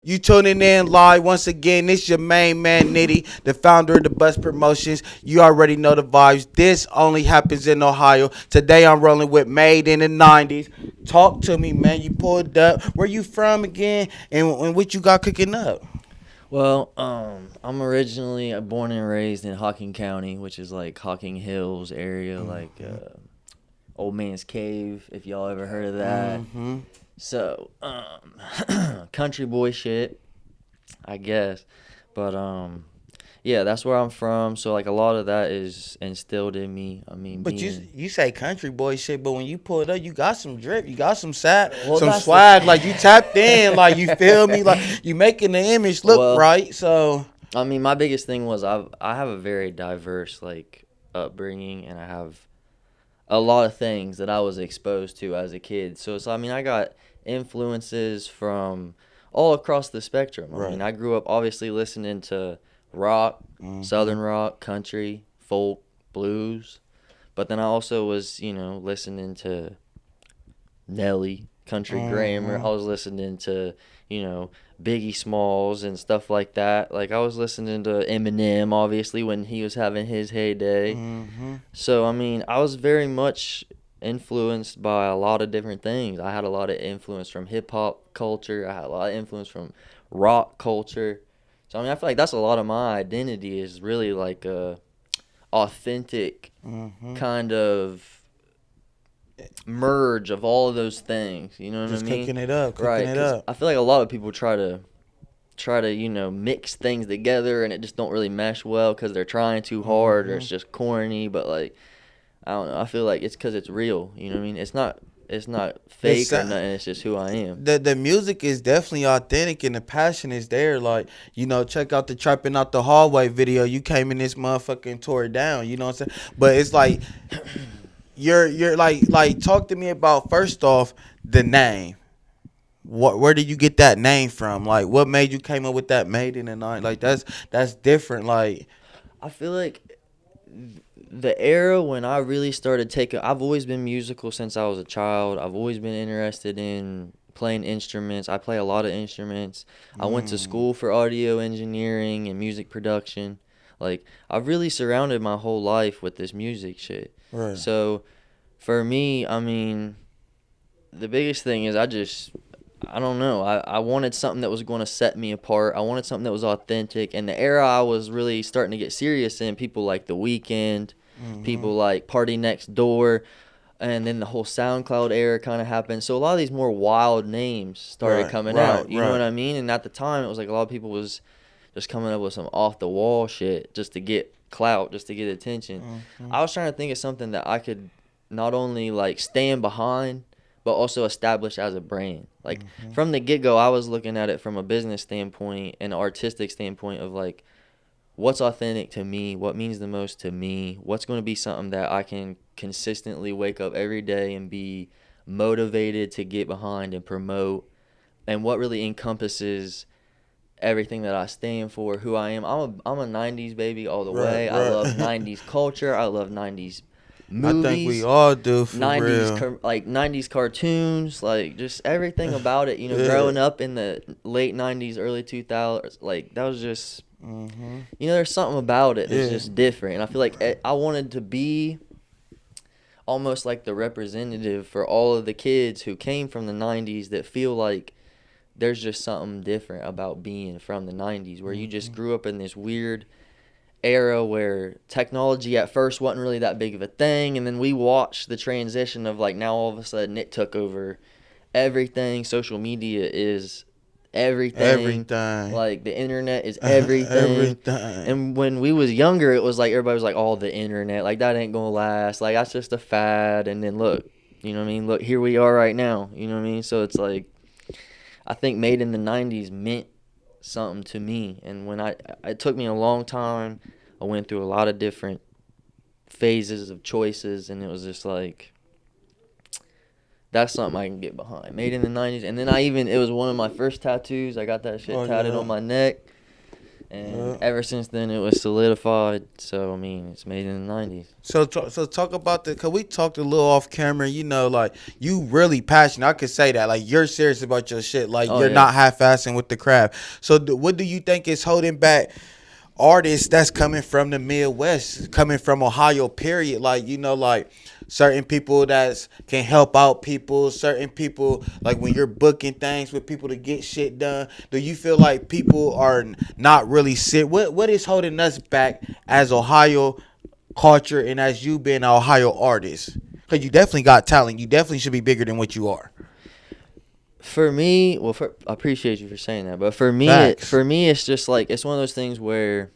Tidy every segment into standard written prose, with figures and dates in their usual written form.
You tuning in live once again. This your main man Nitty, the founder of the Bus Promotions. You already know the vibes. This only happens in Ohio. Today I'm rolling with Made in the 90s. Talk to me, man. You pulled up. Where you from again? And what you got cooking up? Well, I'm originally born and raised in Hocking County, which is like Hocking Hills area, like Old Man's Cave, if y'all ever heard of that. Mm-hmm. So, country boy shit, I guess. But yeah, that's where I'm from. So like a lot of that is instilled in me. I mean, But you being you say country boy shit, but when you pulled up, you got some drip, you got some sad, well, some that's the swag, like you tapped in, like you feel me, like you making the image look well, right. So I mean, my biggest thing was I have a very diverse like upbringing, and I have a lot of things that I was exposed to as a kid. So I mean, I got influences from all across the spectrum. I right. mean, I grew up obviously listening to rock, Mm-hmm. southern rock, country, folk, blues, but then I also was, listening to Nelly, Country Grammar. Mm-hmm. I was listening to, you know, Biggie Smalls and stuff like that. Like I was listening to Eminem obviously when he was having his heyday. Mm-hmm. So, I mean, I was very much influenced by a lot of different things. I had a lot of influence from hip hop culture, I had a lot of influence from rock culture. So, I mean, I feel like that's a lot of my identity is really like a authentic Mm-hmm. kind of merge of all of those things. You know what I Just mean? cooking it up, cooking Right, it because up. I feel like a lot of people try to mix things together and it just don't really mesh well because they're trying too hard or Mm-hmm. it's just corny. But like I don't know. I feel like it's because it's real. You know what I mean? It's not The fake or sound, nothing. It's just who I am. the music is definitely authentic and the passion is there. Like, check out the Trapping Out the Hallway video. You came in this motherfucking tore it down. You know what I'm saying? But it's like you're like talk to me about first off the name. Where did you get that name from? Like, what made you came up with that Made in the Night? Like, that's different. Like, I feel like the era when I really started taking. I've always been musical since I was a child. I've always been interested in playing instruments. I play a lot of instruments. I went to mm, school for audio engineering and music production. Like I've really surrounded my whole life with this music shit. right. So for me, I mean, the biggest thing is I don't know. I wanted something that was going to set me apart. I wanted something that was authentic. And the era I was really starting to get serious in, people like The Weeknd, Mm-hmm. people like Party Next Door, and then the whole SoundCloud era kind of happened. So a lot of these more wild names started Right, coming right, out. You know right. what I mean? And at the time, it was like a lot of people was just coming up with some off the wall shit just to get clout, just to get attention. Mm-hmm. I was trying to think of something that I could not only like stand behind but also establish as a brand. Like Mm-hmm. from the get go, I was looking at it from a business standpoint and an artistic standpoint of like what's authentic to me, what means the most to me, what's going to be something that I can consistently wake up every day and be motivated to get behind and promote, and what really encompasses everything that I stand for, who I am. I'm a 90s baby all the Right, way. I love right. 90s culture. I love 90s I think we movies, all do for 90s real. like 90s cartoons, like just everything about it, Yeah. growing up in the late 90s, early 2000s, like that was just Mm-hmm. there's something about it that's Yeah. just different. And I feel like I wanted to be almost like the representative for all of the kids who came from the 90s that feel like there's just something different about being from the 90s where you Mm-hmm. just grew up in this weird era where technology at first wasn't really that big of a thing, and then we watched the transition of like now all of a sudden it took over everything. Social media is everything. Everything. Like the internet is everything. Everything. And when we was younger, it was like everybody was like, "Oh, the internet, like that ain't gonna last. Like that's just a fad." And then look, you know what I mean? Look, here we are right now. You know what I mean? So it's like I think Made in the '90s meant something to me, and when it took me a long time. I went through a lot of different phases of choices, and it was just like that's something I can get behind. Made in the '90s, and then it was one of my first tattoos. I got that shit Oh tatted yeah. on my neck. And Yeah. ever since then, it was solidified. So I mean, it's made in the '90s. So talk about cause we talked a little off camera. You know, like you really passionate. I could say that. Like you're serious about your shit. Like Oh you're yeah. not half-assing with the craft. So what do you think is holding back artists that's coming from the Midwest, coming from Ohio? Period. Like you know, like certain people that can help out people. Certain people, like when you're booking things with people to get shit done. Do you feel like people are not really sit? What is holding us back as Ohio culture and as you being an Ohio artist? Because you definitely got talent. You definitely should be bigger than what you are. For me, well, I appreciate you for saying that, but for me, Facts. it's just like it's one of those things where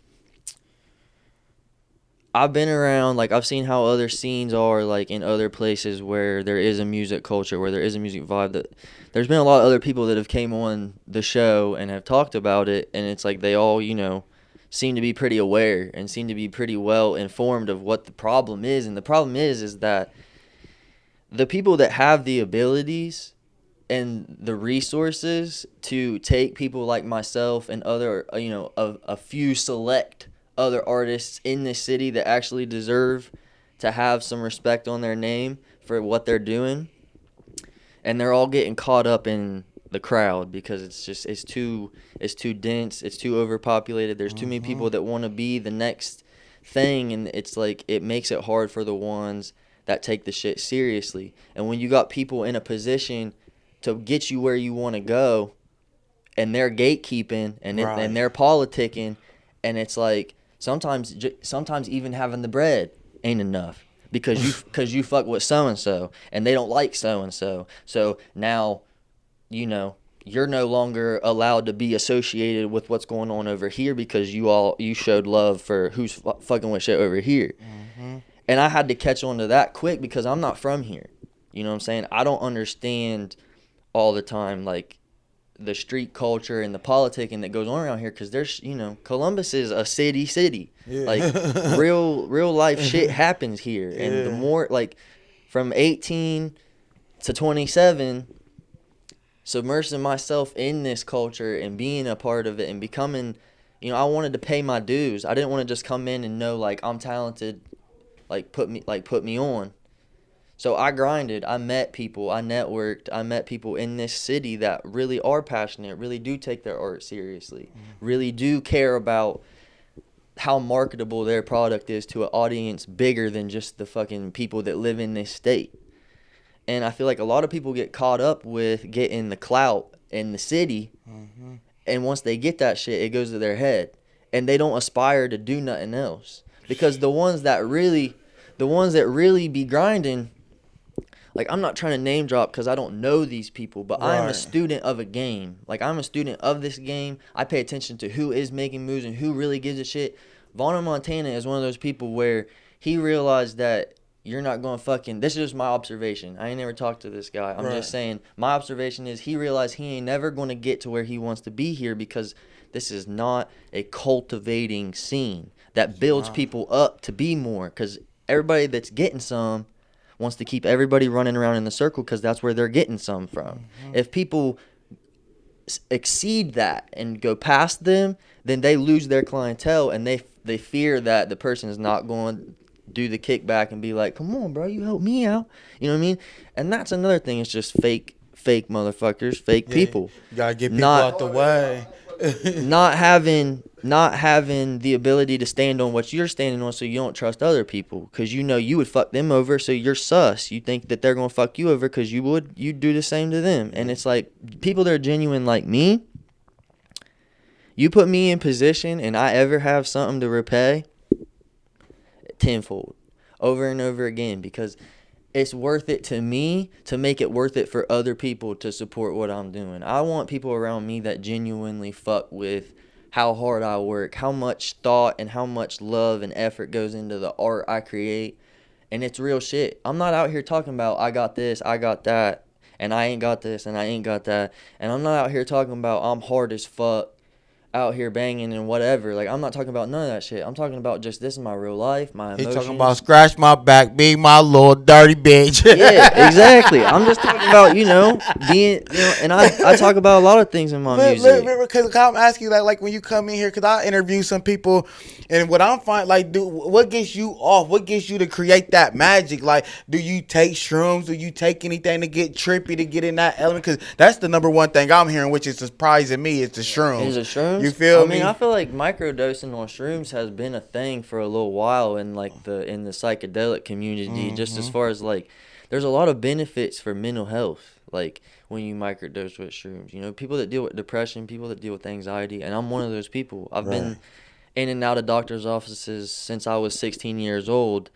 I've been around, like I've seen how other scenes are, like in other places where there is a music culture, where there is a music vibe. That there's been a lot of other people that have came on the show and have talked about it, and it's like they all, seem to be pretty aware and seem to be pretty well informed of what the problem is, and the problem is that the people that have the abilities and the resources to take people like myself and other, a few select other artists in this city that actually deserve to have some respect on their name for what they're doing, and they're all getting caught up in the crowd because it's too dense, it's too overpopulated. There's too many people that want to be the next thing, and it's like it makes it hard for the ones that take the shit seriously. And when you got people in a position to get you where you want to go, and they're gatekeeping and Right. they're politicking, and it's like sometimes even having the bread ain't enough because you fuck with so and they don't like so now you're no longer allowed to be associated with what's going on over here because you showed love for who's fucking with shit over here. And I had to catch on to that quick because I'm not from here. You know what I'm saying? I don't understand all the time, like, the street culture and the politicking that goes on around here because there's, Columbus is a city. Yeah. Like, real life shit happens here. And the Yeah. more, like, from 18 to 27, submersing myself in this culture and being a part of it and becoming, I wanted to pay my dues. I didn't want to just come in and know, like, I'm talented, put me on. So I grinded. I met people. I networked. I met people in this city that really are passionate, really do take their art seriously, really do care about how marketable their product is to an audience bigger than just the fucking people that live in this state. And I feel like a lot of people get caught up with getting the clout in the city, and once they get that shit, it goes to their head, and they don't aspire to do nothing else. Because the ones that really be grinding, like, I'm not trying to name drop because I don't know these people, but I am a Right. student of a game. Like, I'm a student of this game. I pay attention to who is making moves and who really gives a shit. Vaughn Montana is one of those people where he realized that you're not going to fucking... This is just my observation. I ain't never talked to this guy. I'm Right. just saying, my observation is he realized he ain't never going to get to where he wants to be here because this is not a cultivating scene that builds people up to be more. Because everybody that's getting some wants to keep everybody running around in the circle because that's where they're getting some from. If people exceed that and go past them, then they lose their clientele, and they fear that the person is not going to do the kickback and be like, come on, bro, you help me out. You know what I mean? And that's another thing. It's just fake motherfuckers, fake people. You gotta get people Not out the way. not having the ability to stand on what you're standing on, so you don't trust other people because you would fuck them over, so you're sus. You think that they're gonna fuck you over because you'd do the same to them. And it's like, people that are genuine like me, you put me in position and I ever have something to repay, tenfold, over and over again, because it's worth it to me to make it worth it for other people to support what I'm doing. I want people around me that genuinely fuck with how hard I work, how much thought and how much love and effort goes into the art I create. And it's real shit. I'm not out here talking about I got this, I got that, and I ain't got this and I ain't got that. And I'm not out here talking about I'm hard as fuck out here banging and whatever. Like, I'm not talking about none of that shit. I'm talking about just this is my real life, my He talking emotions. about scratch my back, be my little dirty bitch. Yeah, exactly. I'm just talking about, being, and I talk about a lot of things in my music. Because I'm asking you, like when you come in here, because I interview some people, and what I'm finding, like, what gets you off? What gets you to create that magic? Like, do you take shrooms? Do you take anything to get trippy, to get in that element? Because that's the number one thing I'm hearing, which is surprising me, is the Is shrooms. it shrooms? You feel I mean, me? I feel like microdosing on shrooms has been a thing for a little while in like the psychedelic community. Just as far as like, there's a lot of benefits for mental health. Like when you microdose with shrooms, people that deal with depression, people that deal with anxiety, and I'm one of those people. I've been in and out of doctors' offices since I was 16 years old.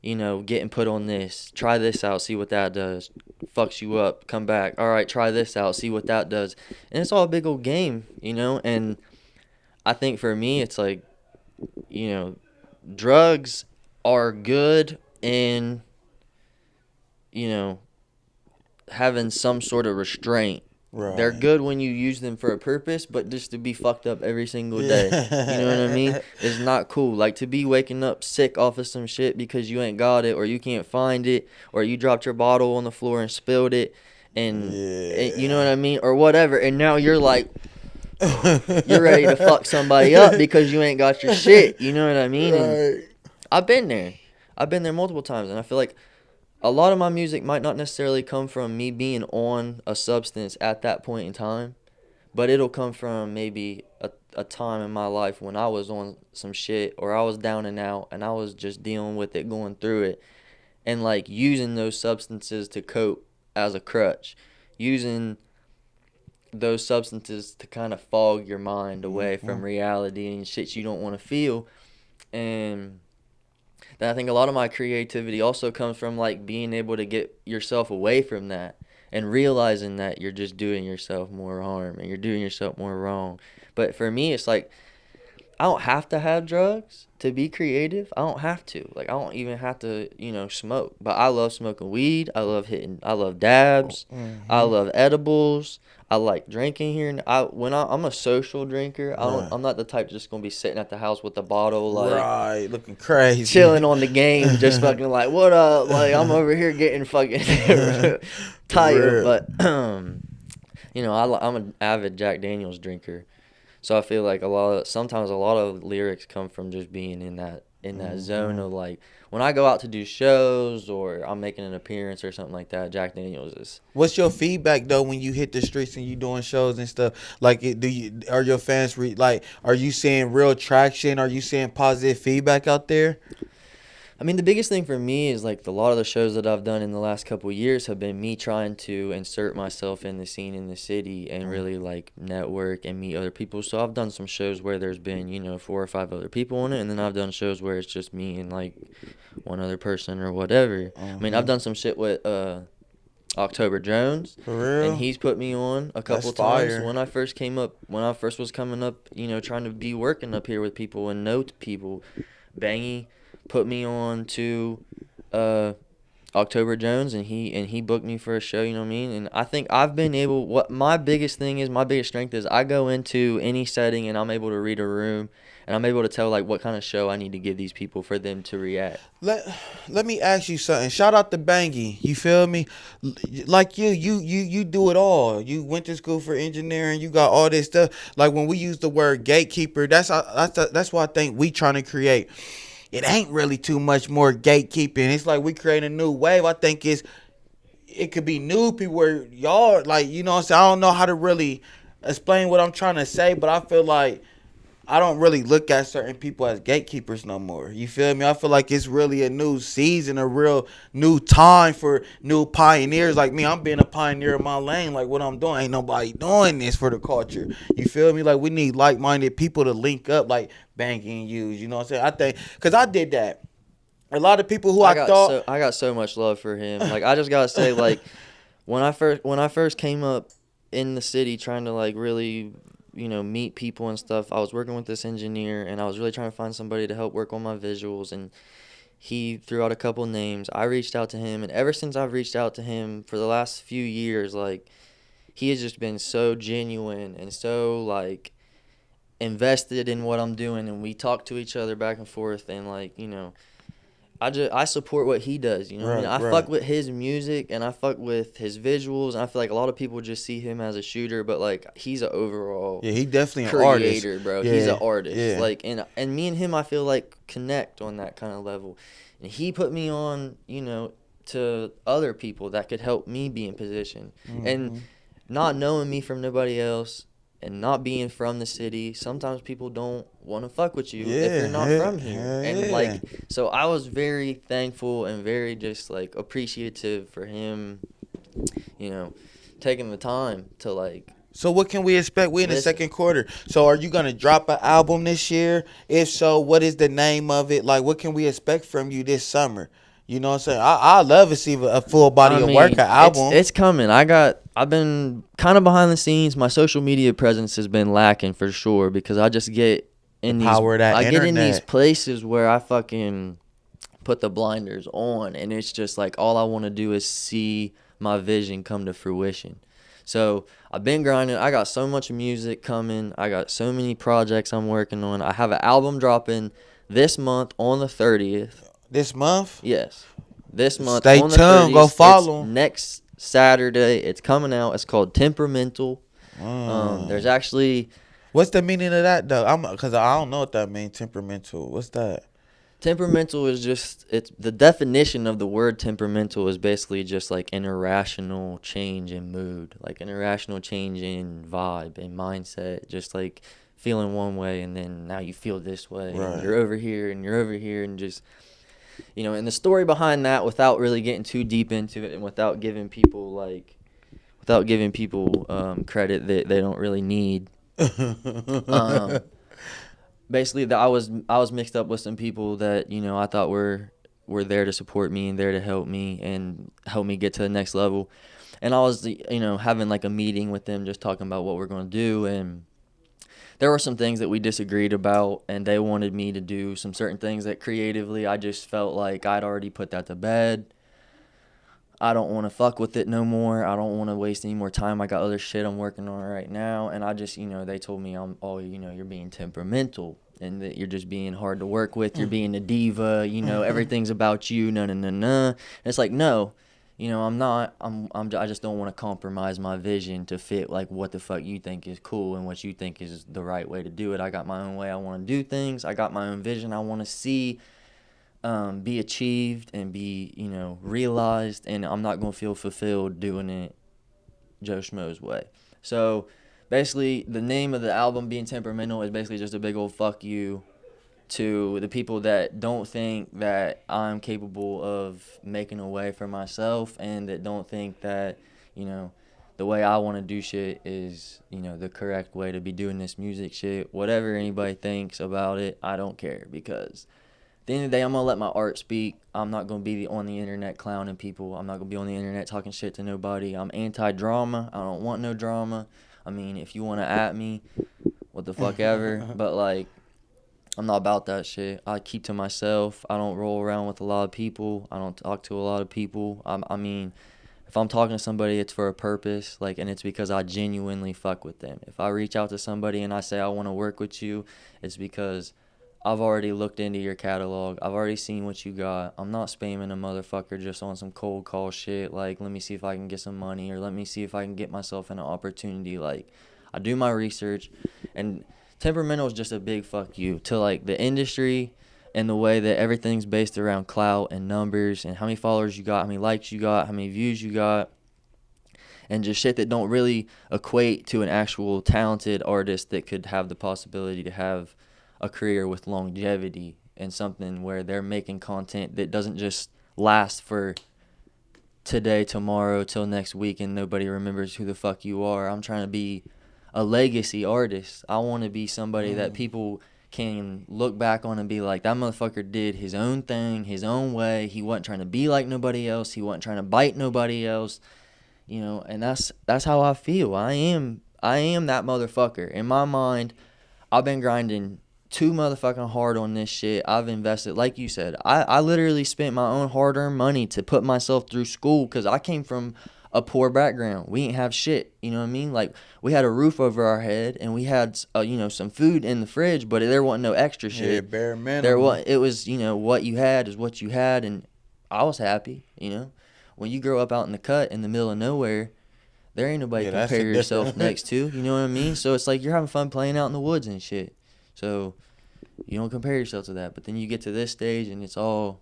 Getting put on this. Try this out, see what that does. Fucks you up, come back. All right, try this out, see what that does. And it's all a big old game, And I think for me, it's like, drugs are good in, you know, having some sort of restraint. Right. They're good when you use them for a purpose, but just to be fucked up every single day. You know what I mean? It's not cool. Like to be waking up sick off of some shit because you ain't got it or you can't find it or you dropped your bottle on the floor and spilled it and you know what I mean? Or whatever. And now you're like, you're ready to fuck somebody up because you ain't got your shit. You know what I mean? And I've been there. I've been there multiple times. And I feel like a lot of my music might not necessarily come from me being on a substance at that point in time, but it'll come from maybe a time in my life when I was on some shit or I was down and out and I was just dealing with it, going through it, and like using those substances to cope as a crutch, using those substances to kind of fog your mind away from reality and shit you don't want to feel. And then I think a lot of my creativity also comes from like being able to get yourself away from that and realizing that you're just doing yourself more harm and you're doing yourself more wrong. But for me, it's like I don't have to have drugs to be creative. I don't have to. Like I don't even have to, smoke. But I love smoking weed. I love dabs. I love edibles. I like drinking here. I'm a social drinker. I'm not the type just gonna be sitting at the house with a bottle, like looking crazy, chilling on the game, just fucking like what up? Like I'm over here getting fucking tired. But I'm an avid Jack Daniels drinker, so I feel like sometimes a lot of lyrics come from just being in that zone of like when I go out to do shows or I'm making an appearance or something like that. Jack Daniels is. What's your feedback though when you hit the streets and you doing shows and stuff? Like, are your fans are you seeing real traction? Are you seeing positive feedback out there? I mean, the biggest thing for me is like a lot of the shows that I've done in the last couple of years have been me trying to insert myself in the scene in the city and really like network and meet other people. So I've done some shows where there's been, 4 or 5 other people in it. And then I've done shows where it's just me and like one other person or whatever. I mean, I've done some shit with October Jones. For real? And he's put me on a couple times when I first was coming up, trying to be working up here with people and know people. Bangy put me on to October Jones and he booked me for a show, you know what I mean? And I think I've been able, what my biggest strength is I go into any setting and I'm able to read a room and I'm able to tell like what kind of show I need to give these people for them to react. Let me ask you something. Shout out to Bangy. You feel me? Like you do it all. You went to school for engineering. You got all this stuff. Like when we use the word gatekeeper, that's what I think we trying to create. It ain't really too much more gatekeeping. It's like we create a new wave. I think it could be new people where y'all like, what I'm saying? I don't know how to really explain what I'm trying to say, but I feel like I don't really look at certain people as gatekeepers no more. You feel me? I feel like it's really a new season, a real new time for new pioneers like me. I'm being a pioneer in my lane. Like what I'm doing, ain't nobody doing this for the culture. You feel me? Like we need like-minded people to link up, like Banky and Hughes. You know what I'm saying? I think, because I did that. A lot of people who I got so much love for him. Like I just gotta say, like when I first came up in the city trying to like really meet people and stuff, I was working with this engineer and I was really trying to find somebody to help work on my visuals, and he threw out a couple names. I reached out to him, and ever since I've reached out to him for the last few years, like he has just been so genuine and so like invested in what I'm doing, and we talk to each other back and forth, and like, I support what he does, you know what I mean? Right, I fuck right. with his music and I fuck with his visuals, and I feel like a lot of people just see him as a shooter, but like he's an overall Yeah, he definitely an artist. creator, bro. He's an Yeah, artist. yeah. Like, and me and him, I feel like connect on that kind of level. And he put me on, to other people that could help me be in position. And Hmm. not knowing me from nobody else and not being from the city, sometimes people don't want to fuck with you if you're Yeah, not from here. hell And yeah. like, so I was very thankful and very just like appreciative for him, you know, taking the time to like So what can we expect? We in the listen. second quarter. So are you gonna drop an album this year? If so, what is the name of it? Like, what can we expect from you this summer? You know what I'm saying? I love to see a full I body of work, mean, an it's album. it's coming. I've been kind of behind the scenes. My social media presence has been lacking for sure because The power of that I get in these internet. places where I fucking put the blinders on, and it's just like all I want to do is see my vision come to fruition. So I've been grinding. I got so much music coming. I got so many projects I'm working on. I have an album dropping this month on the 30th. This month? Yes. This month Stay on the tuned. Go 30th. It's follow 'em. next Saturday. It's coming out. It's called Temperamental. There's Mm. actually What's the meaning of that though? Cause I don't know what that means. Temperamental. What's that? temperamental is just it's the definition of the word temperamental is basically just like an irrational change in mood, like an irrational change in vibe and mindset, just like feeling one way and then now you feel this way and Right. you're over here and you're over here and just and the story behind that without really getting too deep into it and without giving people credit that they don't really need. Um, Basically, I was mixed up with some people that I thought were there to support me and there to help me and help me get to the next level. And I was having like a meeting with them, just talking about what we're going to do, and there were some things that we disagreed about, and they wanted me to do some certain things that creatively I just felt like I'd already put that to bed. I don't want to fuck with it no more. I don't want to waste any more time. I got other shit I'm working on right now. And I just, they told me you're being temperamental and that you're just being hard to work with. You're being a diva, everything's about you. No, no, no, no. And it's like, no, I'm not. I just don't want to compromise my vision to fit like what the fuck you think is cool and what you think is the right way to do it. I got my own way I want to do things. I got my own vision I want to see be achieved and be realized, and I'm not gonna feel fulfilled doing it Joe Schmo's way. So basically, the name of the album being temperamental is basically just a big old fuck you to the people that don't think that I'm capable of making a way for myself and that don't think that the way I want to do shit is the correct way to be doing this music shit. Whatever anybody thinks about it, I don't care, because at the end of the day, I'm going to let my art speak. I'm not going to be on the internet clowning people. I'm not going to be on the internet talking shit to nobody. I'm anti-drama. I don't want no drama. I mean, if you want to at me, what the fuck ever. But, like, I'm not about that shit. I keep to myself. I don't roll around with a lot of people. I don't talk to a lot of people. I mean, if I'm talking to somebody, it's for a purpose, like, and it's because I genuinely fuck with them. If I reach out to somebody and I say I want to work with you, it's because I've already looked into your catalog. I've already seen what you got. I'm not spamming a motherfucker just on some cold call shit. Like, let me see if I can get some money, or let me see if I can get myself an opportunity. Like, I do my research, and temperamental is just a big fuck you to like the industry and the way that everything's based around clout and numbers and how many followers you got, how many likes you got, how many views you got, and just shit that don't really equate to an actual talented artist that could have the possibility to have a career with longevity and something where they're making content that doesn't just last for today, tomorrow, till next week and nobody remembers who the fuck you are. I'm trying to be a legacy artist. I want to be somebody that people can look back on and be like, that motherfucker did his own thing, his own way. He wasn't trying to be like nobody else. He wasn't trying to bite nobody else. And that's how I feel. I am that motherfucker. In my mind, I've been grinding too motherfucking hard on this shit. I've invested, like you said, I literally spent my own hard-earned money to put myself through school because I came from a poor background. We ain't have shit. You know what I mean? Like, we had a roof over our head and we had, you know, some food in the fridge, but there wasn't no extra shit. Yeah, bare There minimum. was, it was, you know, what you had is what you had, and I was happy. You know, when you grow up out in the cut in the middle of nowhere, there ain't nobody Yeah, to that's compare a yourself different. next to. You know what I mean? So it's like you're having fun playing out in the woods and shit. So you don't compare yourself to that. But then you get to this stage and it's all,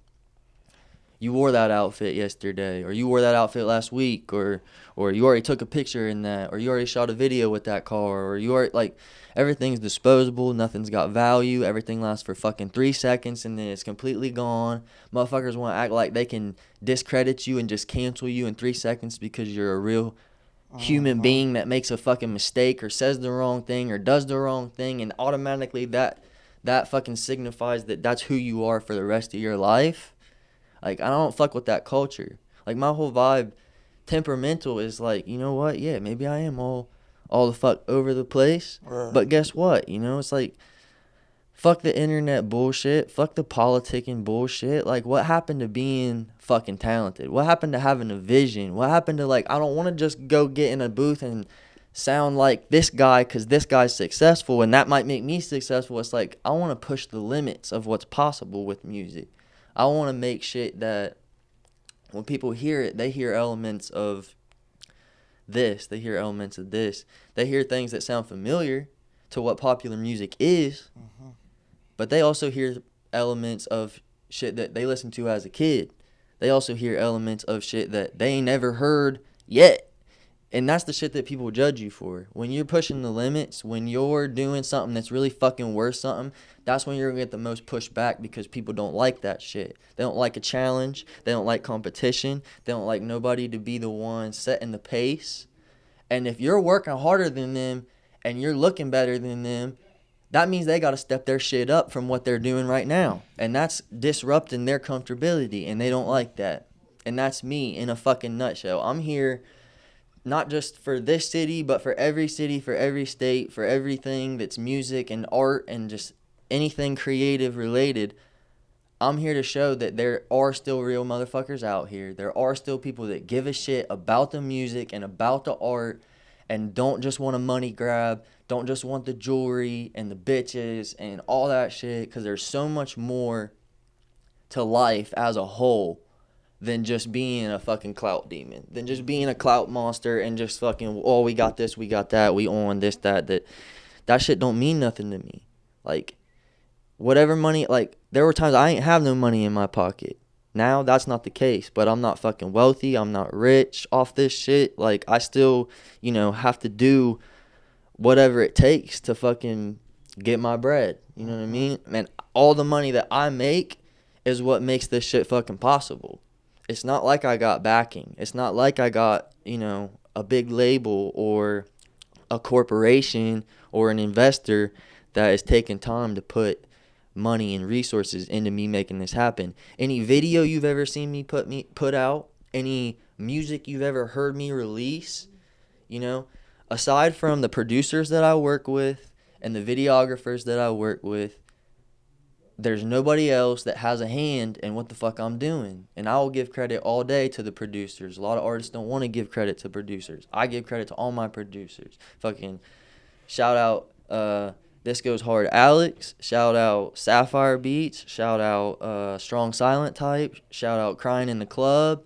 you wore that outfit yesterday, or you wore that outfit last week, or you already took a picture in that, or you already shot a video with that car, or you already, like, everything's disposable, nothing's got value, everything lasts for fucking 3 seconds and then it's completely gone. Motherfuckers want to act like they can discredit you and just cancel you in 3 seconds because you're a real human being that makes a fucking mistake or says the wrong thing or does the wrong thing, and automatically that fucking signifies that that's who you are for the rest of your life. Like, I don't fuck with that culture. Like, my whole vibe, temperamental, is like, you know what? Yeah, maybe I am all the fuck over the place. Right. But guess what? You know, it's like, fuck the internet bullshit. Fuck the politicking bullshit. Like, what happened to being fucking talented? What happened to having a vision? What happened to, like, I don't want to just go get in a booth and sound like this guy because this guy's successful and that might make me successful. It's like, I want to push the limits of what's possible with music. I want to make shit that when people hear it, they hear elements of this, they hear elements of this, they hear things that sound familiar to what popular music is, but they also hear elements of shit that they listened to as a kid. They also hear elements of shit that they ain't never heard yet. And that's the shit that people judge you for. When you're pushing the limits, when you're doing something that's really fucking worth something, that's when you're going to get the most pushback because people don't like that shit. They don't like a challenge. They don't like competition. They don't like nobody to be the one setting the pace. And if you're working harder than them and you're looking better than them, that means they got to step their shit up from what they're doing right now. And that's disrupting their comfortability, and they don't like that. And that's me in a fucking nutshell. I'm here not just for this city, but for every city, for every state, for everything that's music and art and just anything creative related. I'm here to show that there are still real motherfuckers out here. There are still people that give a shit about the music and about the art and don't just want a money grab, don't just want the jewelry and the bitches and all that shit, because there's so much more to life as a whole than just being a fucking clout demon, than just being a clout monster and just fucking, oh, we got this, we got that, we on this, that shit don't mean nothing to me. Like, whatever money, like, there were times I ain't have no money in my pocket. Now that's not the case, but I'm not fucking wealthy, I'm not rich off this shit. Like, I still, you know, have to do whatever it takes to fucking get my bread. You know what I mean? Man, all the money that I make is what makes this shit fucking possible. It's not like I got backing. It's not like I got, you know, a big label or a corporation or an investor that is taking time to put money and resources into me making this happen. Any video you've ever seen me put out, any music you've ever heard me release, you know, aside from the producers that I work with and the videographers that I work with, there's nobody else that has a hand in what the fuck I'm doing. And I will give credit all day to the producers. A lot of artists don't want to give credit to producers. I give credit to all my producers. Fucking shout out This Goes Hard Alex. Shout out Sapphire Beats. Shout out Strong Silent Type. Shout out Crying in the Club.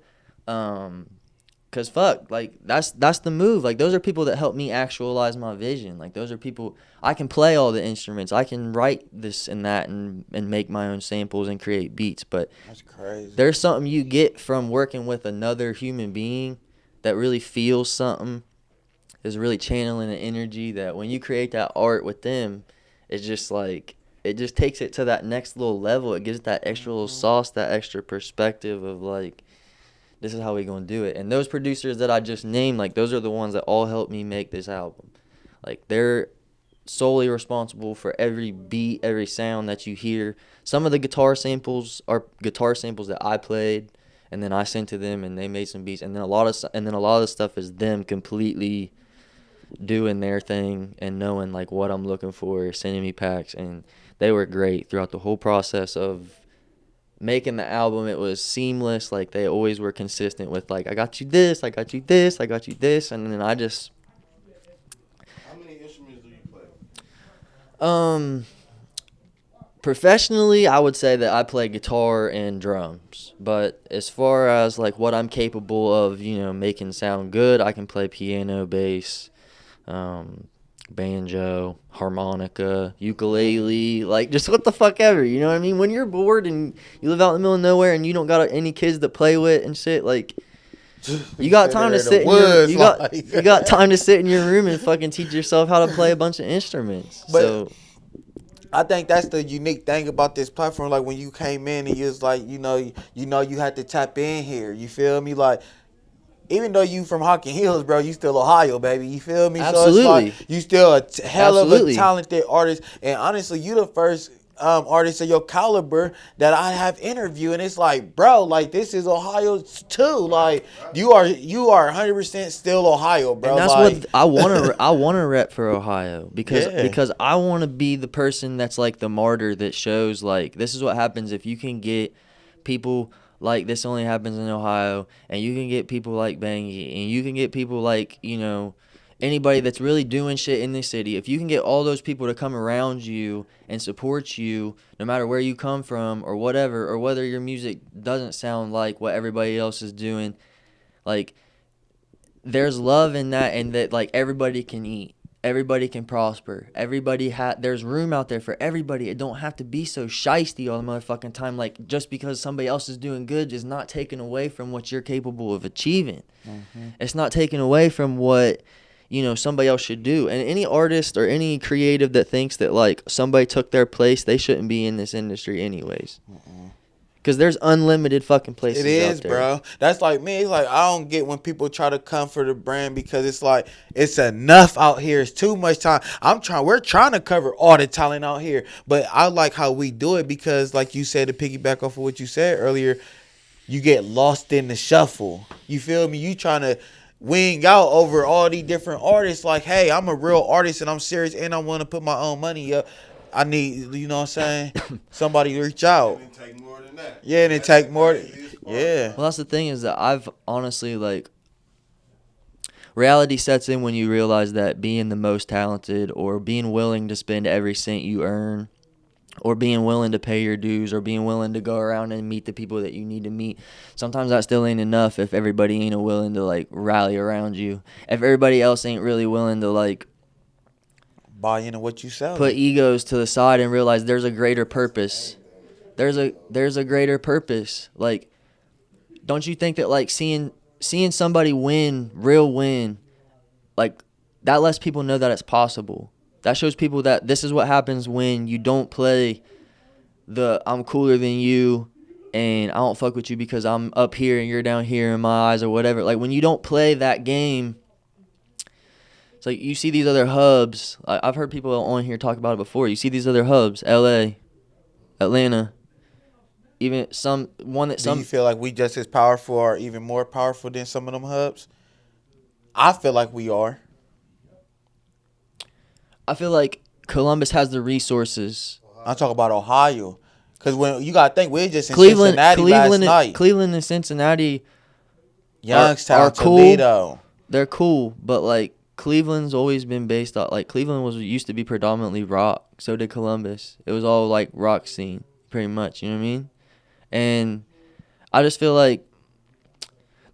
Cause fuck, like, that's the move. Like, those are people that help me actualize my vision. Like, those are people, I can play all the instruments, I can write this and that and make my own samples and create beats, but That's crazy. there's something you get from working with another human being that really feels something, is really channeling an energy that when you create that art with them, it's just like, it just takes it to that next little level. It gives it that extra little sauce, that extra perspective of like, this is how we gonna do it. And those producers that I just named, like, those are the ones that all helped me make this album. Like, they're solely responsible for every beat, every sound that you hear. Some of the guitar samples are guitar samples that I played, and then I sent to them, and they made some beats. And then a lot of the stuff is them completely doing their thing and knowing like what I'm looking for, sending me packs, and they were great throughout the whole process of making the album, it was seamless. Like they always were consistent with like, I got you this, I got you this, I got you this, and then I just How many instruments do you play? professionally, I would say that I play guitar and drums. But as far as like what I'm capable of, making sound good, I can play piano, bass, banjo, harmonica, ukulele, like just what the fuck ever. You know what I mean? When you're bored and you live out in the middle of nowhere and you don't got any kids to play with and shit, like you got time to sit in your you got time to sit in your room and fucking teach yourself how to play a bunch of instruments. But so I think that's the unique thing about this platform. Like when you came in and you was like, you had to tap in here. You feel me? Like even though you from Hocking Hills, bro, you still Ohio, baby. You feel me? Absolutely. So it's like you still a hell of a Absolutely. talented artist. And honestly, you the first artist of your caliber that I have interviewed. And it's like, bro, like this is Ohio too. Like you are 100% still Ohio, bro. And that's like, what I want to rep for Ohio because Yeah. because I want to be the person that's like the martyr that shows like this is what happens if you can get people like this only happens in Ohio, and you can get people like Bangy, and you can get people like anybody that's really doing shit in this city. If you can get all those people to come around you and support you, no matter where you come from or whatever, or whether your music doesn't sound like what everybody else is doing, like there's love in that, and that like everybody can eat, everybody can prosper, there's room out there for everybody. It don't have to be so shiesty all the motherfucking time. Like just because somebody else is doing good is not taken away from what you're capable of achieving. It's not taken away from what somebody else should do. And any artist or any creative that thinks that like somebody took their place, they shouldn't be in this industry anyways. Because there's unlimited fucking places It is, out there. bro. That's like me. It's like I don't get when people try to come for the brand because it's like it's enough out here. It's too much time. We're trying to cover all the talent out here, but I like how we do it because, like you said, to piggyback off of what you said earlier, you get lost in the shuffle. You feel me? You trying to wing out over all these different artists. Like, hey, I'm a real artist and I'm serious and I want to put my own money up. I need, you know what I'm saying? Somebody to reach out. It take more than that. Yeah, and it take more. Yeah. Well, that's the thing is that I've honestly like reality sets in when you realize that being the most talented or being willing to spend every cent you earn or being willing to pay your dues or being willing to go around and meet the people that you need to meet, sometimes that still ain't enough if everybody ain't willing to like rally around you. If everybody else ain't really willing to like Buy into what you sell. put egos to the side and realize there's a greater purpose. There's a greater purpose. Like, don't you think that like seeing somebody win, like that lets people know that it's possible. That shows people that this is what happens when you don't play the I'm cooler than you and I don't fuck with you because I'm up here and you're down here in my eyes or whatever. Like when you don't play that game, it's like you see these other hubs. I've heard people on here talk about it before. You see these other hubs, LA, Atlanta, even Do you feel like we just as powerful or even more powerful than some of them hubs? I feel like we are. I feel like Columbus has the resources. I'm talking about Ohio. Because when you got to think, we're just in Cincinnati last night. Cleveland and Cincinnati Youngstown, are cool. Toledo. They're cool, but like Cleveland's always been based on like Cleveland used to be predominantly rock. So did Columbus. It was all like rock scene, pretty much. You know what I mean? And I just feel like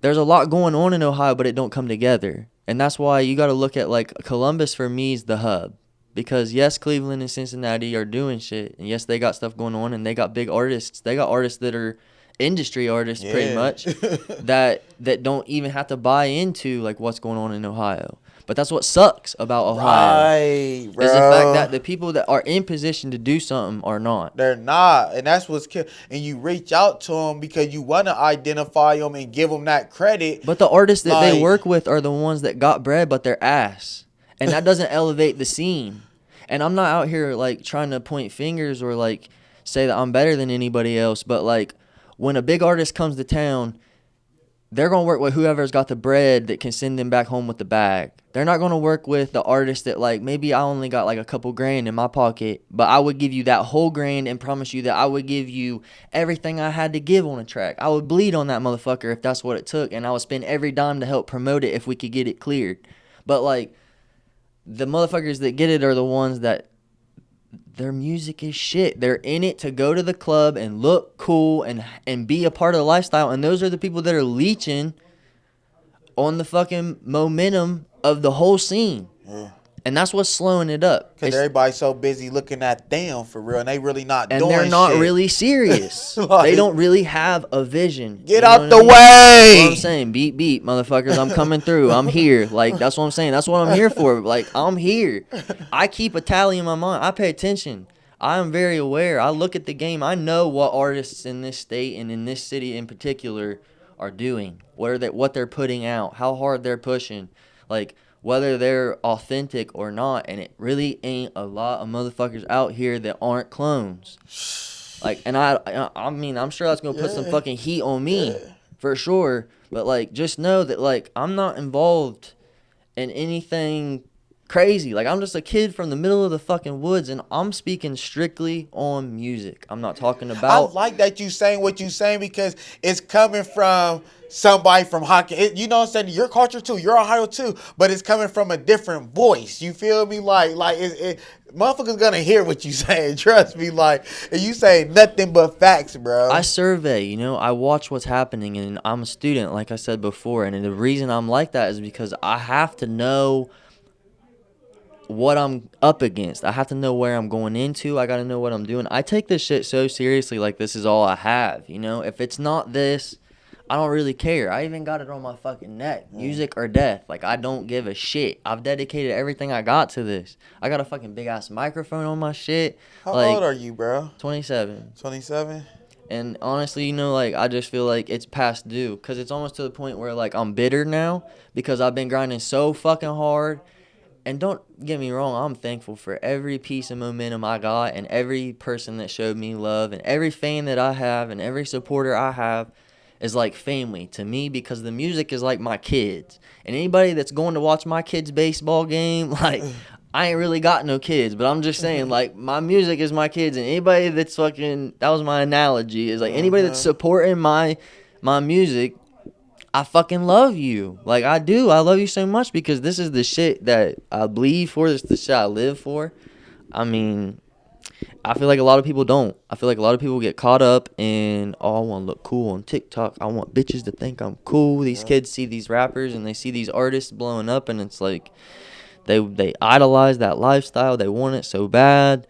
there's a lot going on in Ohio, but it don't come together. And that's why you got to look at like Columbus for me is the hub. Because yes, Cleveland and Cincinnati are doing shit. And yes, they got stuff going on and they got big artists. They got artists that are industry artists pretty much that don't even have to buy into like what's going on in Ohio. But that's what sucks about Ohio. Right, bro. Is the fact that the people that are in position to do something are not. They're not. And that's what's and you reach out to them because you want to identify them and give them that credit. But the artists that they Like- work with are the ones that got bread but they're ass. And that doesn't elevate the scene. And I'm not out here like trying to point fingers or like say that I'm better than anybody else, but like when a big artist comes to town, they're going to work with whoever's got the bread that can send them back home with the bag. They're not going to work with the artist that, like, maybe I only got like a couple grand in my pocket, but I would give you that whole grand and promise you that I would give you everything I had to give on a track. I would bleed on that motherfucker if that's what it took, and I would spend every dime to help promote it if we could get it cleared. But, like, the motherfuckers that get it are the ones that their music is shit. They're in it to go to the club and look cool and be a part of the lifestyle. And those are the people that are leeching on the fucking momentum of the whole scene. Yeah. And that's what's slowing it up. Because everybody's so busy looking at them for real, and they really not And doing shit. they're not really serious. Like, they don't really have a vision. Get You know out what the I mean? way! That's what I'm saying. Beat, beat, motherfuckers. I'm coming through. I'm here. Like, that's what I'm saying. That's what I'm here for. Like, I'm here. I keep a tally in my mind. I pay attention. I am very aware. I look at the game. I know what artists in this state and in this city in particular are doing. What they're putting out. How hard they're pushing. Like, whether they're authentic or not. And it really ain't a lot of motherfuckers out here that aren't clones. Like, and I mean, I'm sure that's going to put some fucking heat on me. For sure. But, like, just know that, like, I'm not involved in anything crazy. Like, I'm just a kid from the middle of the fucking woods, and I'm speaking strictly on music. I'm not talking about... I like that you saying what you saying because it's coming from somebody from hockey. You know what I'm saying? Your culture too. You're Ohio too. But it's coming from a different voice. You feel me? Like motherfuckers gonna hear what you saying. Trust me. Like, and you say nothing but facts, bro. I survey, you know, I watch what's happening, and I'm a student, like I said before, and the reason I'm like that is because I have to know what I'm up against. I have to know where I'm going into. I got to know what I'm doing. I take this shit so seriously, like this is all I have, you know? If it's not this, I don't really care. I even got it on my fucking neck. Music or death. Like, I don't give a shit. I've dedicated everything I got to this. I got a fucking big-ass microphone on my shit. How like, old are you, bro? 27. 27? And honestly, you know, like, I just feel like it's past due. Because it's almost to the point where, like, I'm bitter now. Because I've been grinding so fucking hard. And don't get me wrong, I'm thankful for every piece of momentum I got and every person that showed me love and every fan that I have and every supporter I have is like family to me because the music is like my kids. And anybody that's going to watch my kids' baseball game, like, I ain't really got no kids, but I'm just saying, like, my music is my kids. And anybody that's fucking, that was my analogy, is like anybody that's supporting my music, I fucking love you. Like, I do. I love you so much because this is the shit that I bleed for. This is the shit I live for. I mean, I feel like a lot of people don't. I feel like a lot of people get caught up in, oh, I want to look cool on TikTok. I want bitches to think I'm cool. These kids see these rappers and they see these artists blowing up and it's like they idolize that lifestyle. They want it so bad.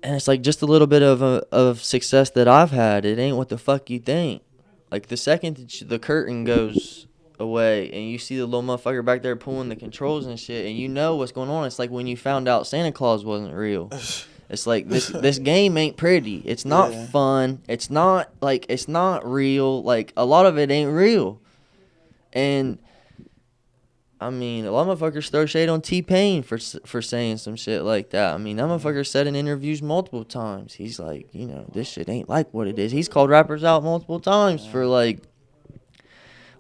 And it's like just a little bit of success that I've had. It ain't what the fuck you think. Like, the second that the curtain goes away and you see the little motherfucker back there pulling the controls and shit and you know what's going on, it's like when you found out Santa Claus wasn't real. It's like this game ain't pretty. It's not fun. It's not, like, it's not real. Like, a lot of it ain't real. And, I mean, a lot of motherfuckers throw shade on T-Pain for saying some shit like that. I mean, that motherfucker said in interviews multiple times. He's like, you know, this shit ain't like what it is. He's called rappers out multiple times for, like,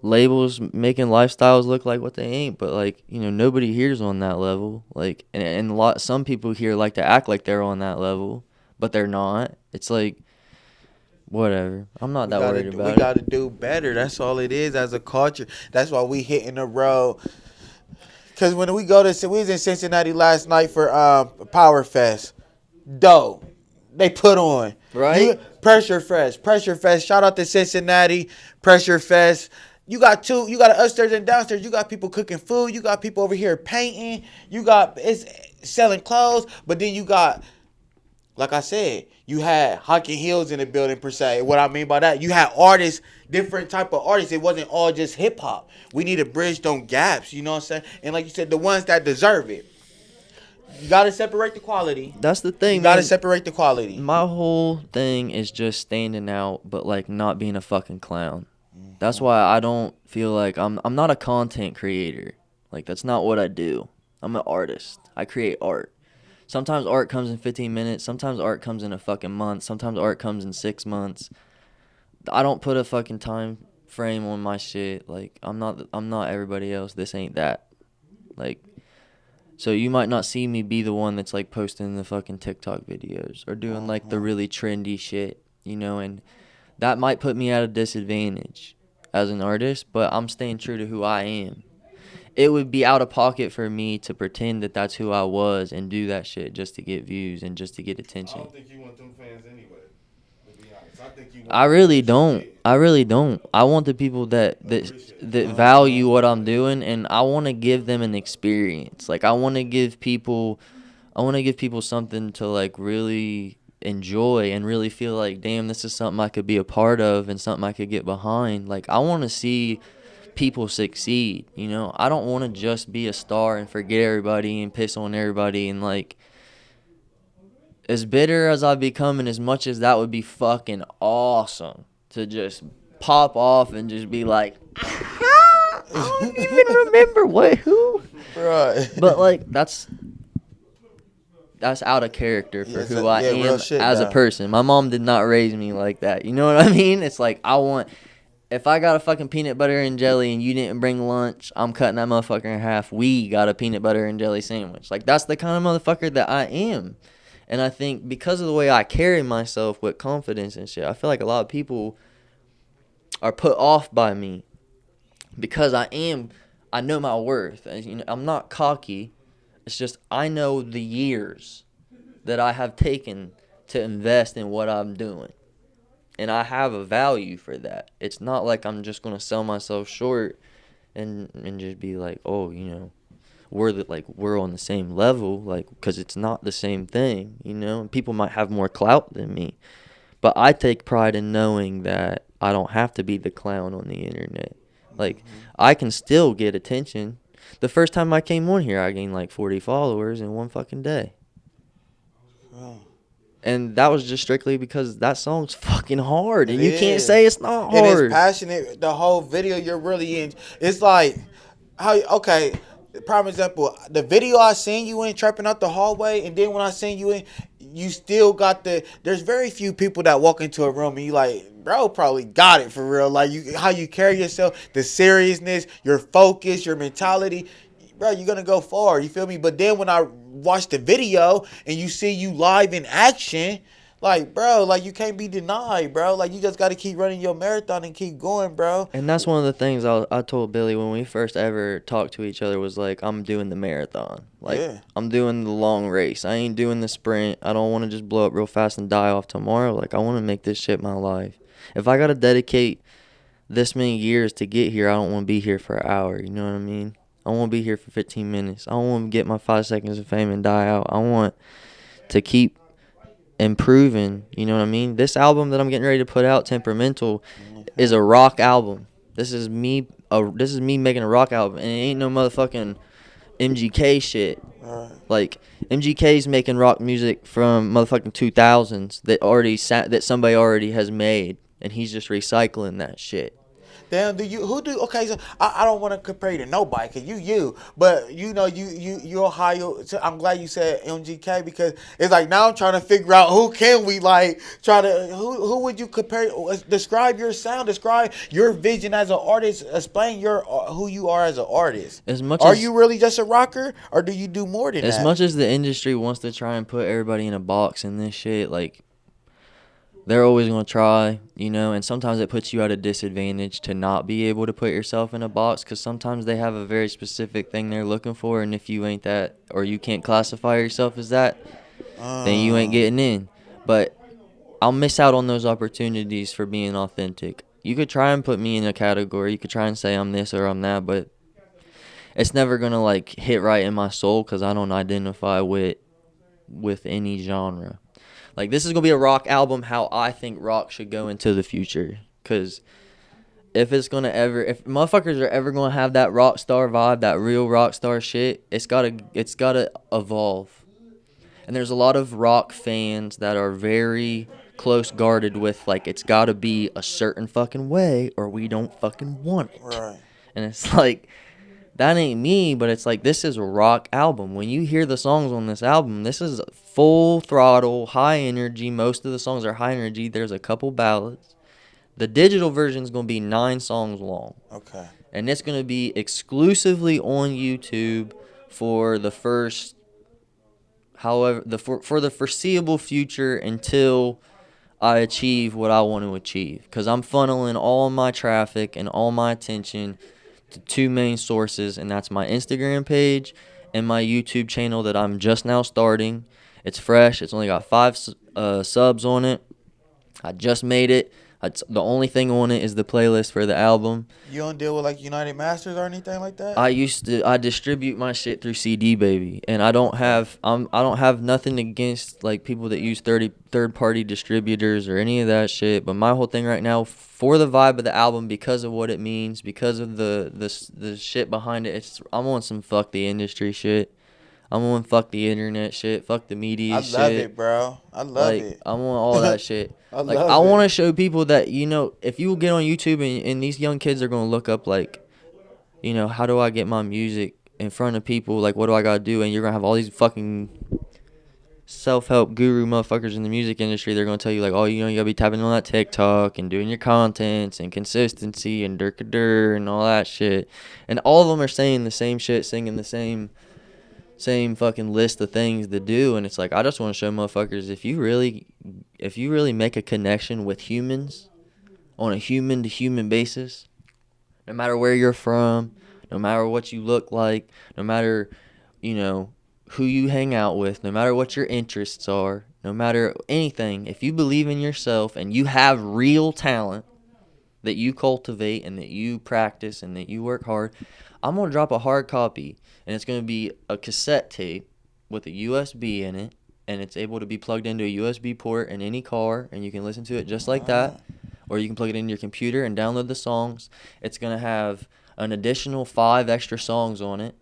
labels making lifestyles look like what they ain't. But, like, you know, nobody hears on that level. Like, and some people here like to act like they're on that level, but they're not. It's like, whatever. I'm not that worried about it. We got to do better. That's all it is as a culture. That's why we hitting the road. Because when we was in Cincinnati last night for Power Fest. Dope. They put on. Right? Pressure Fest. Shout out to Cincinnati. Pressure Fest. You got an upstairs and downstairs. You got people cooking food. You got people over here painting. It's selling clothes. But then you got, like I said, you had Hockey Hills in the building per se. What I mean by that, you had artists, different type of artists. It wasn't all just hip hop. We need to bridge those gaps, you know what I'm saying? And like you said, the ones that deserve it. You got to separate the quality. That's the thing, You got to separate the quality. My whole thing is just standing out, but, like, not being a fucking clown. That's why I don't feel like I'm not a content creator. Like, that's not what I do. I'm an artist. I create art. Sometimes art comes in 15 minutes. Sometimes art comes in a fucking month. Sometimes art comes in 6 months. I don't put a fucking time frame on my shit. Like I'm not everybody else. This ain't that. Like, so you might not see me be the one that's like posting the fucking TikTok videos or doing like the really trendy shit, and that might put me at a disadvantage as an artist, but I'm staying true to who I am. It would be out of pocket for me to pretend that that's who I was and do that shit just to get views and just to get I attention. don't think you want them fans anyway. To be honest, I think you want I them really to don't. appreciate I really don't. I want the people that value what I'm doing, and I want to give them an experience. Like I want to give people something to like really enjoy and really feel like, damn, this is something I could be a part of and something I could get behind. Like I want to see people succeed. I don't want to just be a star and forget everybody and piss on everybody. And like, as bitter as I've become, and as much as that would be fucking awesome to just pop off and just be like, I don't even remember who. Right. But like, that's out of character for who I am as a person. My mom did not raise me like that. You know what I mean? It's like, if I got a fucking peanut butter and jelly and you didn't bring lunch, I'm cutting that motherfucker in half. We got a peanut butter and jelly sandwich. Like, that's the kind of motherfucker that I am. And I think because of the way I carry myself with confidence and shit, I feel like a lot of people are put off by me because I know my worth. I'm not cocky. It's just I know the years that I have taken to invest in what I'm doing. And I have a value for that. It's not like I'm just going to sell myself short and just be like, oh, we're on the same level, like, because it's not the same thing, and people might have more clout than me, but I take pride in knowing that I don't have to be the clown on the internet. Like, I can still get attention. The first time I came on here, I gained like 40 followers in one fucking day. Oh. And that was just strictly because that song's fucking hard, and you can't say it's not hard. And it's passionate. The whole video you're really in. It's like, prime example, the video I seen you in, trapping out the hallway, and then when I seen you in, you still got there's very few people that walk into a room and you like, bro, probably got it for real. Like, how you carry yourself, the seriousness, your focus, your mentality, bro, you're gonna go far. You feel me? But then when I watch the video and you see you live in action, like, bro, like, you can't be denied, bro. Like, you just got to keep running your marathon and keep going, bro. And that's one of the things I told Billy when we first ever talked to each other was like, I'm doing the marathon. Like, yeah. I'm doing the long race. I ain't doing the sprint. I don't want to just blow up real fast and die off tomorrow. Like, I want to make this shit my life. If I got to dedicate this many years to get here, I don't want to be here for an hour. You know what I mean? I want to be here for 15 minutes. I don't want to get my 5 seconds of fame and die out. I want to keep improving, you know what I mean? This album that I'm getting ready to put out, Temperamental, is a rock album. This is me making a rock album, and it ain't no motherfucking MGK shit. Like, MGK's making rock music from motherfucking 2000s that somebody already has made, and he's just recycling that shit. Damn, okay, so I don't want to compare you to nobody, because but you're Ohio, so I'm glad you said MGK, because it's like, now I'm trying to figure out who would you compare, describe your sound, describe your vision as an artist, explain who you are as an artist. Are you really just a rocker, or do you do more than that? As much as the industry wants to try and put everybody in a box in this shit, like, they're always going to try, and sometimes it puts you at a disadvantage to not be able to put yourself in a box, because sometimes they have a very specific thing they're looking for, and if you ain't that, or you can't classify yourself as that, then you ain't getting in. But I'll miss out on those opportunities for being authentic. You could try and put me in a category, you could try and say I'm this or I'm that, but it's never going to, like, hit right in my soul, because I don't identify with any genre. Like, this is going to be a rock album how I think rock should go into the future. Because if motherfuckers are ever going to have that rock star vibe, that real rock star shit, it's gotta evolve. And there's a lot of rock fans that are very close guarded with, like, it's got to be a certain fucking way or we don't fucking want it. Right. And it's like, that ain't me, but it's like, this is a rock album. When you hear the songs on this album, this is full throttle, high energy. Most of the songs are high energy. There's a couple ballads. The digital version is going to be 9 songs long. Okay. And it's going to be exclusively on YouTube for the first, however, for the foreseeable future until I achieve what I want to achieve. Because I'm funneling all my traffic and all my attention to 2 main sources, and that's my Instagram page and my YouTube channel that I'm just now starting. It's fresh. It's only got 5 subs on it. I just made it. The only thing on it is the playlist for the album. You don't deal with like United Masters or anything like that? I distribute my shit through CD Baby, and I don't have nothing against like people that use third party distributors or any of that shit. But my whole thing right now, for the vibe of the album, because of what it means, because of the shit behind it, I'm on some fuck the industry shit. I'm on fuck the internet shit, fuck the media shit. I love it, bro. I love it. I'm on all that shit. I want to show people that, if you get on YouTube and these young kids are going to look up, like, how do I get my music in front of people? Like, what do I got to do? And you're going to have all these fucking self-help guru motherfuckers in the music industry. They're going to tell you, like, oh, you got to be tapping on that TikTok and doing your contents and consistency and dirk-a-dur and all that shit. And all of them are saying the same shit, singing the same fucking list of things to do, and it's like, I just want to show motherfuckers, if you really make a connection with humans on a human to human basis, no matter where you're from, no matter what you look like, no matter who you hang out with, no matter what your interests are, no matter anything, if you believe in yourself and you have real talent that you cultivate and that you practice and that you work hard, I'm going to drop a hard copy, and it's going to be a cassette tape with a USB in it, and it's able to be plugged into a USB port in any car, and you can listen to it just like that, or you can plug it into your computer and download the songs. It's going to have an additional 5 extra songs on it.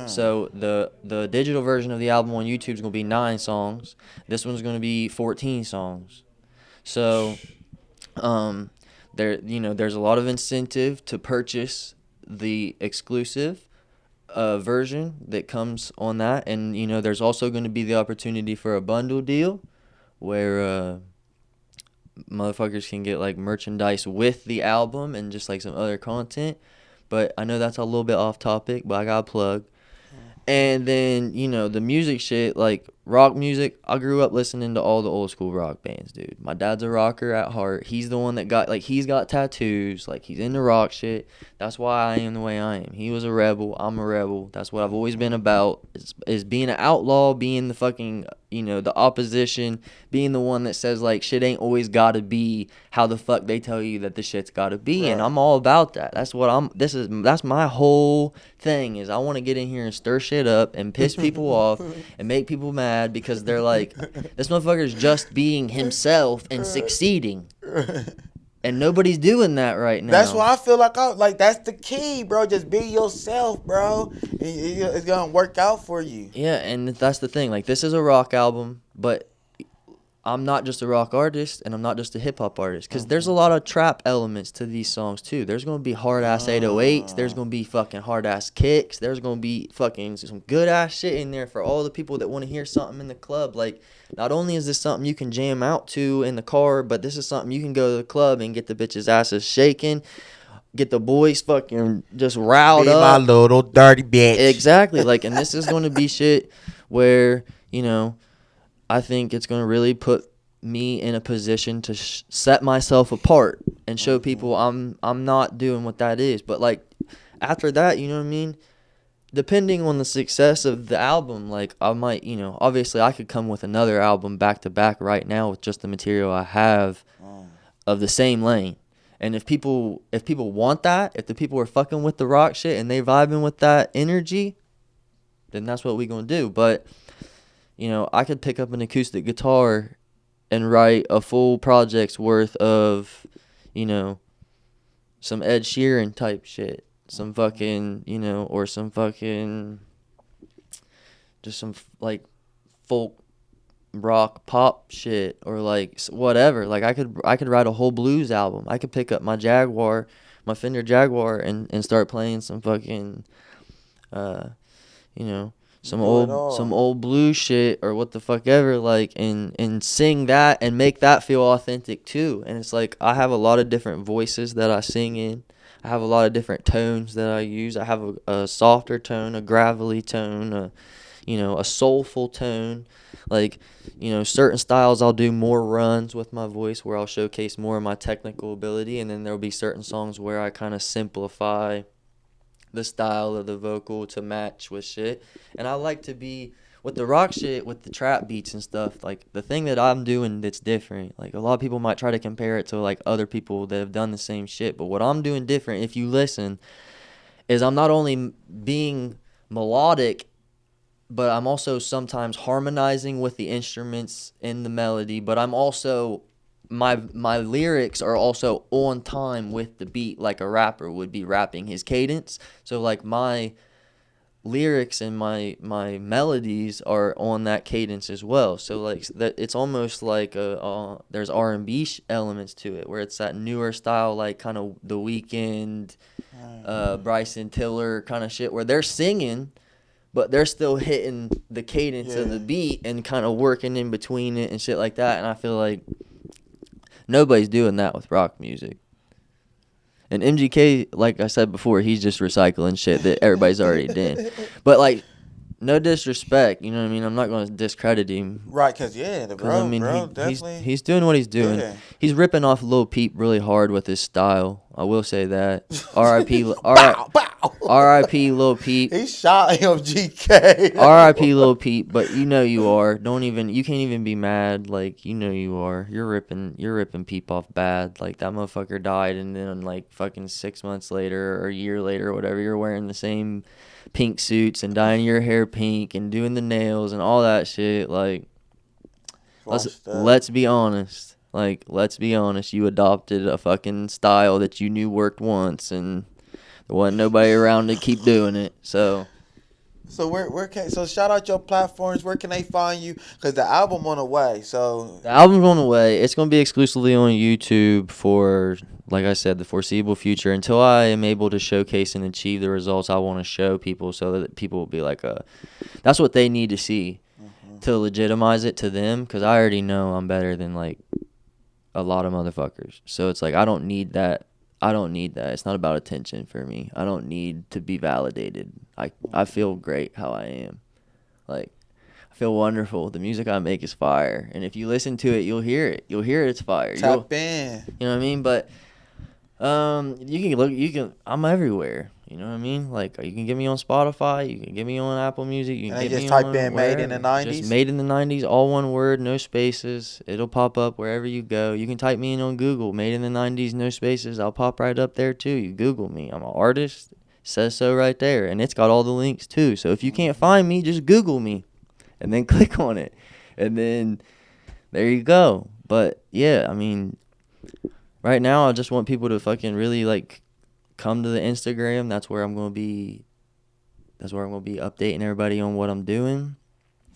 So the digital version of the album on YouTube is going to be 9 songs. This one's going to be 14 songs. So there's a lot of incentive to purchase the exclusive version that comes on that, and there's also going to be the opportunity for a bundle deal where motherfuckers can get like merchandise with the album and just like some other content. But I know that's a little bit off topic, but I got a plug. And then, the music shit, like rock music, I grew up listening to all the old school rock bands, dude. My dad's a rocker at heart. He's the one that he's got tattoos. Like, he's into rock shit. That's why I am the way I am. He was a rebel. I'm a rebel. That's what I've always been about, is being an outlaw, being the fucking, the opposition, being the one that says, like, shit ain't always gotta be how the fuck they tell you that the shit's gotta be. Right. And I'm all about that. That's my whole thing, is I want to get in here and stir shit up and piss people off and make people mad, because they're like, this motherfucker's just being himself and succeeding. And nobody's doing that right now. That's why I feel like that's the key, bro. Just be yourself, bro. It's gonna work out for you. Yeah, and that's the thing. Like, this is a rock album, but I'm not just a rock artist, and I'm not just a hip-hop artist, because there's a lot of trap elements to these songs, too. There's going to be hard-ass 808s. There's going to be fucking hard-ass kicks. There's going to be fucking some good-ass shit in there for all the people that want to hear something in the club. Like, not only is this something you can jam out to in the car, but this is something you can go to the club and get the bitches' asses shaking, get the boys fucking just riled up. My little dirty bitch. Exactly. Like, and this is going to be shit where, I think it's going to really put me in a position to set myself apart and show people I'm not doing what that is. But, like, after that, you know what I mean? Depending on the success of the album, like, I might, obviously I could come with another album back to back right now with just the material I have of the same lane. And if people want that, if the people are fucking with the rock shit and they vibing with that energy, then that's what we going to do. But I could pick up an acoustic guitar and write a full project's worth of, some Ed Sheeran type shit. Some fucking, or some fucking, just some, like, folk rock pop shit, or, like, whatever. Like, I could write a whole blues album. I could pick up my my Fender Jaguar, and start playing some fucking, some Do it old blues shit or what the fuck ever, like, and sing that and make that feel authentic too. And it's like I have a lot of different voices that I sing in. I have a lot of different tones that I use. I have a softer tone, a gravelly tone, a soulful tone. Like, certain styles I'll do more runs with my voice where I'll showcase more of my technical ability, and then there'll be certain songs where I kind of simplify the style of the vocal to match with shit. And I like to be with the rock shit, with the trap beats and stuff. Like, the thing that I'm doing that's different, like, a lot of people might try to compare it to like other people that have done the same shit, but what I'm doing different, if you listen, is I'm not only being melodic, but I'm also sometimes harmonizing with the instruments in the melody, but I'm also my lyrics are also on time with the beat, like a rapper would be rapping his cadence. So like my lyrics and my melodies are on that cadence as well. So like that, it's almost like there's R&B elements to it, where it's that newer style, like kind of The Weeknd, Bryson Tiller kind of shit, where they're singing, but they're still hitting the cadence of the beat and kind of working in between it and shit like that. And I feel like nobody's doing that with rock music. And MGK, like I said before, he's just recycling shit that everybody's already done. But, like, no disrespect, you know what I mean? I'm not going to discredit him. Right, because, bro, definitely. He's doing what he's doing. Yeah. He's ripping off Lil Peep really hard with his style. I will say that. R.I.P. R.I.P. Lil Peep. He shot MGK. R.I.P. Lil Peep, but you are. You can't even be mad. Like, you are. You're ripping Peep off bad. Like, that motherfucker died, and then, like, fucking 6 months later or a year later or whatever, you're wearing the same pink suits and dyeing your hair pink and doing the nails and all that shit. Like, let's be honest. Like, let's be honest. You adopted a fucking style that you knew worked once, and there wasn't nobody around to keep doing it. So so shout out your platforms. Where can they find you? Because the album on the way. So the album's on the way. It's gonna be exclusively on YouTube for, like I said, the foreseeable future, until I am able to showcase and achieve the results I want to show people, so that people will be like, that's what they need to see to legitimize it to them. Because I already know I'm better than like a lot of motherfuckers. So it's like I don't need that. It's not about attention for me. I don't need to be validated. I feel great how I am. Like, I feel wonderful. The music I make is fire. And if you listen to it, you'll hear it. You'll hear it's fire. Tap in. You know what I mean? But I'm everywhere. You know what I mean? Like, you can get me on Spotify, you can get me on Apple Music, you can get me on type in Made in the 90s. Just Made in the 90s, all one word, no spaces. It'll pop up wherever you go. You can type me in on Google, Made in the 90s, no spaces. I'll pop right up there too. You Google me. I'm an artist. It says so right there. And it's got all the links too. So if you can't find me, just Google me and then click on it. And then there you go. But yeah, I mean, right now I just want people to fucking really like come to the Instagram. That's where I'm gonna be updating everybody on what I'm doing.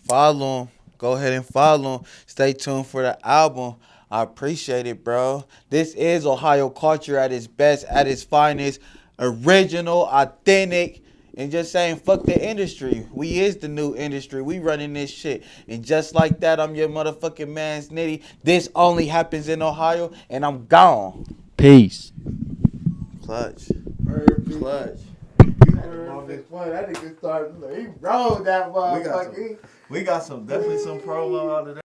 Follow him. Go ahead and follow him. Stay tuned for the album. I appreciate it, bro. This is Ohio culture at its best, at its finest, original, authentic, and just saying fuck the industry. We is the new industry. We running this shit. And just like that, I'm your motherfucking man's Nitty. This only happens in Ohio, and I'm gone. Peace. Clutch. Clutch. That nigga started. He rolled that motherfucker. We got definitely some promo out of that.